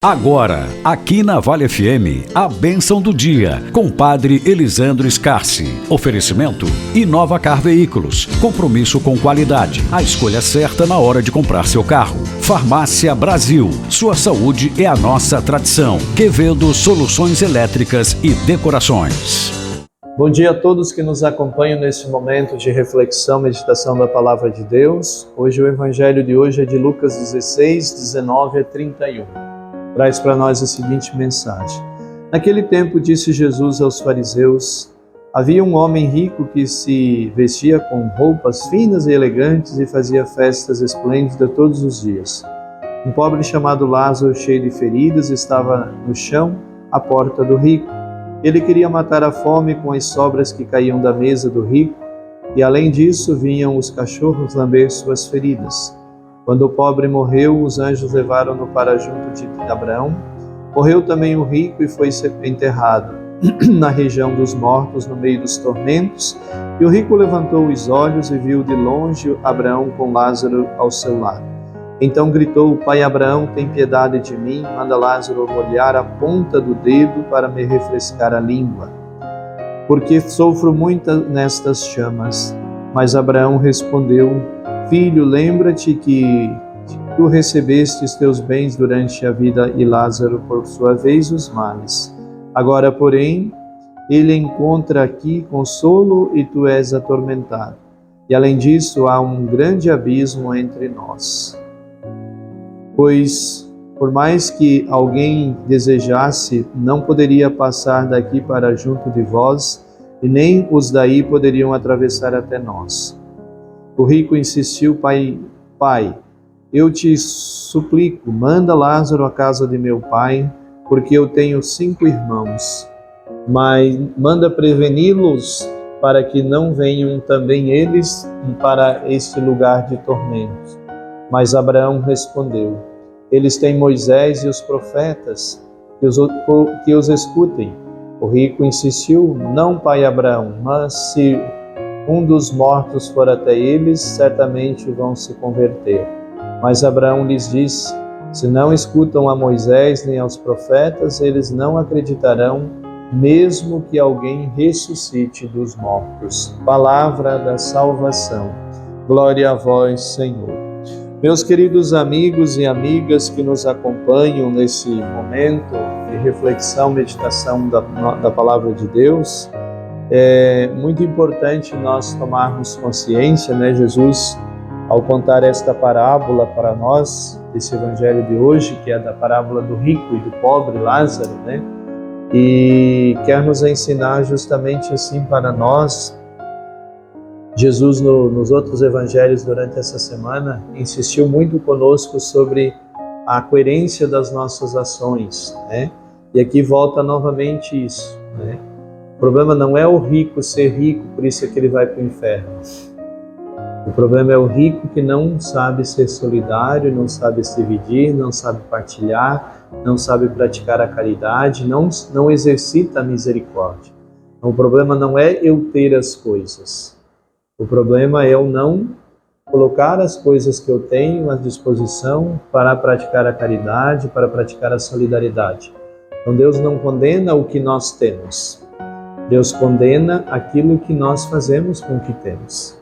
Agora, aqui na Vale FM, a bênção do dia, com Padre Elisandro Scarsi. Oferecimento, Inovacar Veículos, compromisso com qualidade, a escolha certa na hora de comprar seu carro. Farmácia Brasil, sua saúde é a nossa tradição. Quevedo Soluções Elétricas e Decorações. Bom dia a todos que nos acompanham nesse momento de reflexão, meditação da Palavra de Deus. Hoje o Evangelho de hoje é de Lucas 16, 19 a 31. Traz para nós a seguinte mensagem. Naquele tempo disse Jesus aos fariseus: havia um homem rico que se vestia com roupas finas e elegantes e fazia festas esplêndidas todos os dias. Um pobre chamado Lázaro, cheio de feridas, estava no chão à porta do rico. Ele queria matar a fome com as sobras que caíam da mesa do rico, e além disso vinham os cachorros lamber suas feridas. Quando o pobre morreu, os anjos levaram-no para junto de Abraão. Morreu também o rico e foi enterrado na região dos mortos, no meio dos tormentos. E o rico levantou os olhos e viu de longe Abraão com Lázaro ao seu lado. Então gritou: Pai Abraão, tem piedade de mim, manda Lázaro molhar a ponta do dedo para me refrescar a língua, porque sofro muito nestas chamas. Mas Abraão respondeu: Filho, lembra-te que tu recebestes teus bens durante a vida e Lázaro, por sua vez, os males. Agora, porém, ele encontra aqui consolo e tu és atormentado. E além disso, há um grande abismo entre nós. Pois, por mais que alguém desejasse, não poderia passar daqui para junto de vós, e nem os daí poderiam atravessar até nós. O rico insistiu: Pai, eu te suplico, manda Lázaro à casa de meu pai, porque eu tenho 5 irmãos, mas manda preveni-los para que não venham também eles para este lugar de tormentos. Mas Abraão respondeu: Eles têm Moisés e os profetas, que os escutem. O rico insistiu: Não, pai Abraão, mas se um dos mortos for até eles, certamente vão se converter. Mas Abraão lhes disse: Se não escutam a Moisés nem aos profetas, eles não acreditarão, mesmo que alguém ressuscite dos mortos. Palavra da salvação. Glória a vós, Senhor. Meus queridos amigos e amigas que nos acompanham nesse momento de reflexão, meditação da Palavra de Deus, é muito importante nós tomarmos consciência, Jesus, ao contar esta parábola para nós, esse evangelho de hoje, que é da parábola do rico e do pobre Lázaro, e quer nos ensinar justamente assim para nós. Jesus, nos outros evangelhos durante essa semana, insistiu muito conosco sobre a coerência das nossas ações, E aqui volta novamente isso, O problema não é o rico ser rico, por isso é que ele vai para o inferno. O problema é o rico que não sabe ser solidário, não sabe se dividir, não sabe partilhar, não sabe praticar a caridade, não exercita a misericórdia. Então, o problema não é eu ter as coisas. O problema é eu não colocar as coisas que eu tenho à disposição para praticar a caridade, para praticar a solidariedade. Então Deus não condena o que nós temos. Deus condena aquilo que nós fazemos com o que temos.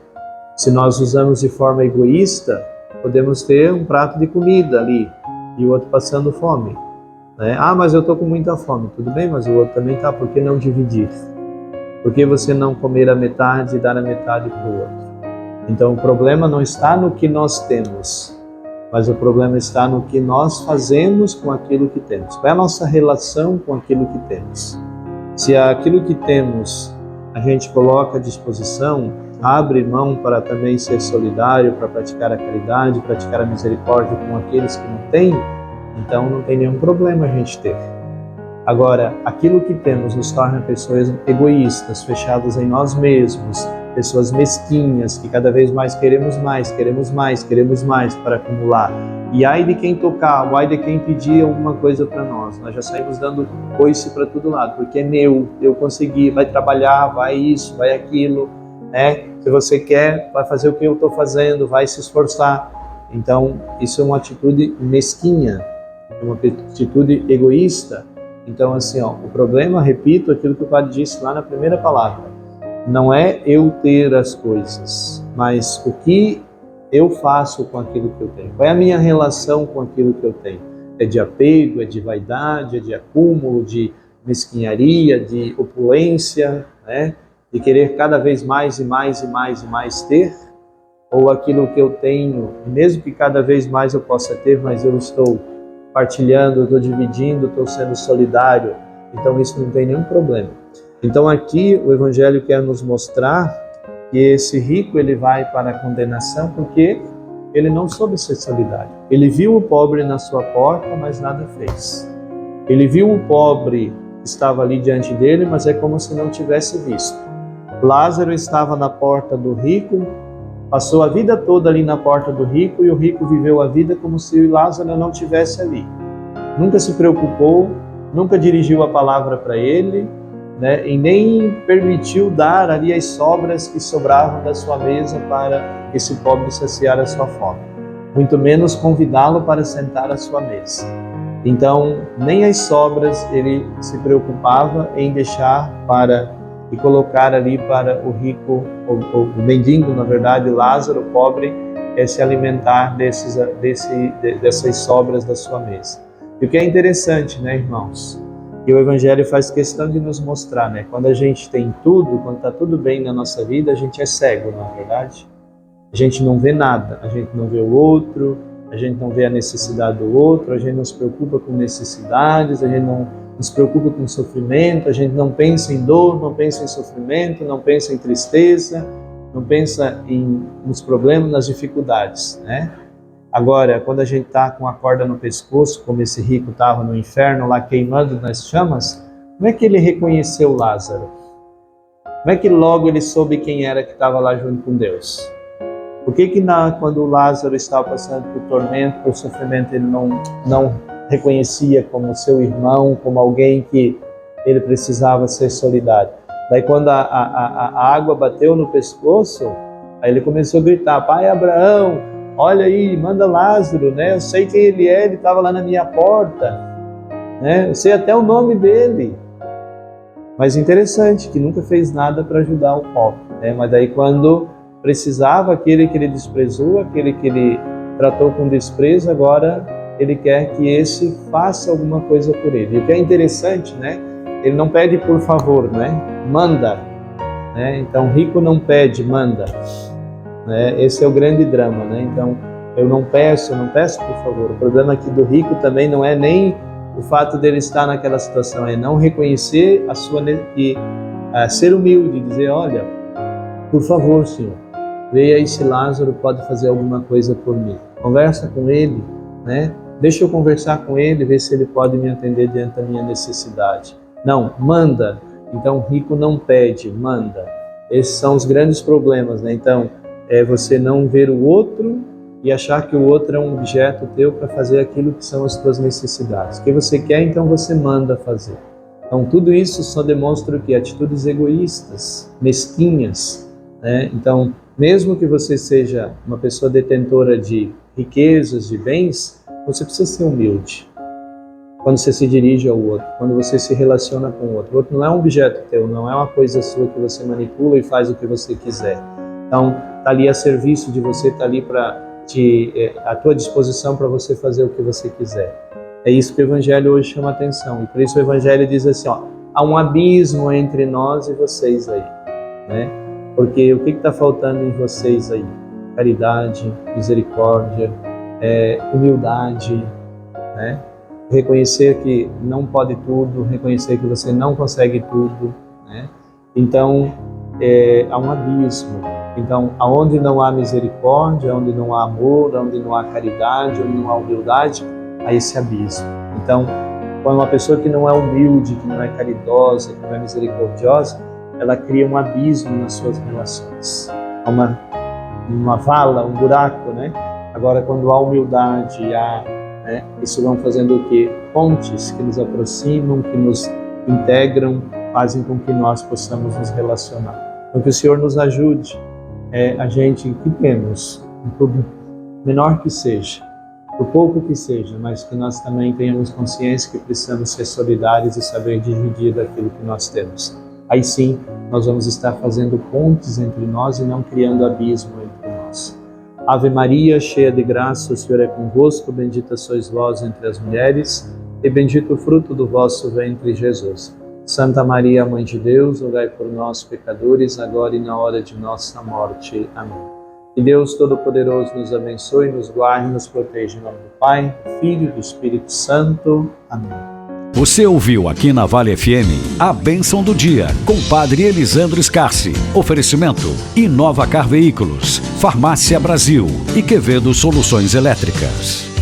Se nós usamos de forma egoísta, podemos ter um prato de comida ali e o outro passando fome. Ah, mas eu estou com muita fome. Tudo bem, mas o outro também está. Por que não dividir? Por que você não comer a metade e dar a metade para o outro? Então o problema não está no que nós temos, mas o problema está no que nós fazemos com aquilo que temos. Qual é a nossa relação com aquilo que temos? Se aquilo que temos a gente coloca à disposição, abre mão para também ser solidário, para praticar a caridade, praticar a misericórdia com aqueles que não têm, então não tem nenhum problema a gente ter. Agora, aquilo que temos nos torna pessoas egoístas, fechadas em nós mesmos, pessoas mesquinhas, que cada vez mais queremos mais para acumular. E ai de quem tocar, ai de quem pedir alguma coisa para nós. Nós já saímos dando coice para todo lado, porque é meu, eu consegui, vai trabalhar, vai isso, vai aquilo, Se você quer, vai fazer o que eu estou fazendo, vai se esforçar. Então, isso é uma atitude mesquinha. uma atitude egoísta. Então, assim, ó, o problema, repito, aquilo que o Padre disse lá na primeira palavra, não é eu ter as coisas, mas o que eu faço com aquilo que eu tenho. Qual é a minha relação com aquilo que eu tenho? É de apego, é de vaidade, é de acúmulo, de mesquinharia, de opulência, né? De querer cada vez mais e mais e mais e mais ter? Ou aquilo que eu tenho, mesmo que cada vez mais eu possa ter, mas eu estou partilhando, estou dividindo, estou sendo solidário, então isso não tem nenhum problema. Então aqui o Evangelho quer nos mostrar que esse rico ele vai para a condenação porque ele não soube ser solidário. Ele viu o pobre na sua porta, mas nada fez. Ele viu o pobre que estava ali diante dele, mas é como se não tivesse visto. Lázaro estava na porta do rico, passou a vida toda ali na porta do rico e o rico viveu a vida como se Lázaro não estivesse ali. Nunca se preocupou, nunca dirigiu a palavra para ele, né, e nem permitiu dar ali as sobras que sobravam da sua mesa para esse pobre saciar a sua fome. Muito menos convidá-lo para sentar à sua mesa. Então, nem as sobras ele se preocupava em deixar e colocar ali para o rico, o mendigo, na verdade, Lázaro, o pobre, se alimentar dessas sobras da sua mesa. E o que é interessante, né, irmãos? Que o Evangelho faz questão de nos mostrar, né? Quando a gente tem tudo, quando está tudo bem na nossa vida, a gente é cego, não é verdade? A gente não vê nada, a gente não vê o outro, a gente não vê a necessidade do outro, a gente não se preocupa com necessidades, a gente não nos preocupa com sofrimento, a gente não pensa em dor, não pensa em sofrimento, não pensa em tristeza, não pensa nos problemas, nas dificuldades, né? Agora, quando a gente está com a corda no pescoço, como esse rico estava no inferno lá queimando nas chamas, como é que ele reconheceu Lázaro? Como é que logo ele soube quem era que estava lá junto com Deus? Por que quando Lázaro estava passando por tormento, por sofrimento, ele não reconhecia como seu irmão, como alguém que ele precisava ser solidário? Daí quando a água bateu no pescoço, aí ele começou a gritar: Pai Abraão, olha aí, manda Lázaro, né? Eu sei quem ele é, ele estava lá na minha porta, né? Eu sei até o nome dele. Mas interessante que nunca fez nada para ajudar o pobre, né? Mas daí quando precisava, aquele que ele desprezou, aquele que ele tratou com desprezo, agora ele quer que esse faça alguma coisa por ele. E o que é interessante, né? Ele não pede por favor, né? Manda, né? Então rico não pede, manda. Esse é o grande drama, né? Então, eu não peço por favor. O problema aqui do rico também não é nem o fato dele estar naquela situação, é não reconhecer a sua e ser humilde, dizer: olha, por favor, Senhor, veja aí se Lázaro pode fazer alguma coisa por mim. Conversa com ele, né? Deixa eu conversar com ele, ver se ele pode me atender diante da minha necessidade. Não, manda. Então, rico não pede, manda. Esses são os grandes problemas, né? Então, é você não ver o outro e achar que o outro é um objeto teu para fazer aquilo que são as tuas necessidades. O que você quer, então você manda fazer. Então tudo isso só demonstra o que? Atitudes egoístas, mesquinhas, né? Então, mesmo que você seja uma pessoa detentora de riquezas, de bens, você precisa ser humilde. Quando você se dirige ao outro, quando você se relaciona com o outro. O outro não é um objeto teu, não é uma coisa sua que você manipula e faz o que você quiser. Então, está ali a serviço de você, está ali à tua disposição para você fazer o que você quiser. É isso que o Evangelho hoje chama atenção. E por isso o Evangelho diz assim, ó, há um abismo entre nós e vocês aí, né? Porque o que está faltando em vocês aí? Caridade, misericórdia, humildade, né? Reconhecer que não pode tudo, reconhecer que você não consegue tudo, né? Então, há um abismo. Então, aonde não há misericórdia, onde não há amor, onde não há caridade, onde não há humildade, há esse abismo. Então, quando uma pessoa que não é humilde, que não é caridosa, que não é misericordiosa, ela cria um abismo nas suas relações. Há uma vala, um buraco, né? Agora, quando há humildade, isso vão fazendo o quê? Pontes que nos aproximam, que nos integram, fazem com que nós possamos nos relacionar. Então, que o Senhor nos ajude, a gente que temos, um problema menor que seja, o pouco que seja, mas que nós também tenhamos consciência que precisamos ser solidários e saber dividir daquilo que nós temos. Aí sim, nós vamos estar fazendo pontes entre nós e não criando abismo entre nós. Ave Maria, cheia de graça, o Senhor é convosco, bendita sois vós entre as mulheres, e bendito o fruto do vosso ventre, Jesus. Santa Maria, Mãe de Deus, rogai por nós, pecadores, agora e na hora de nossa morte. Amém. Que Deus Todo-Poderoso nos abençoe, nos guarde e nos proteja. Em nome do Pai, do Filho e do Espírito Santo. Amém. Você ouviu aqui na Vale FM a Bênção do Dia, com Padre Elisandro Scarsi. Oferecimento: Inova Car Veículos, Farmácia Brasil e Quevedo Soluções Elétricas.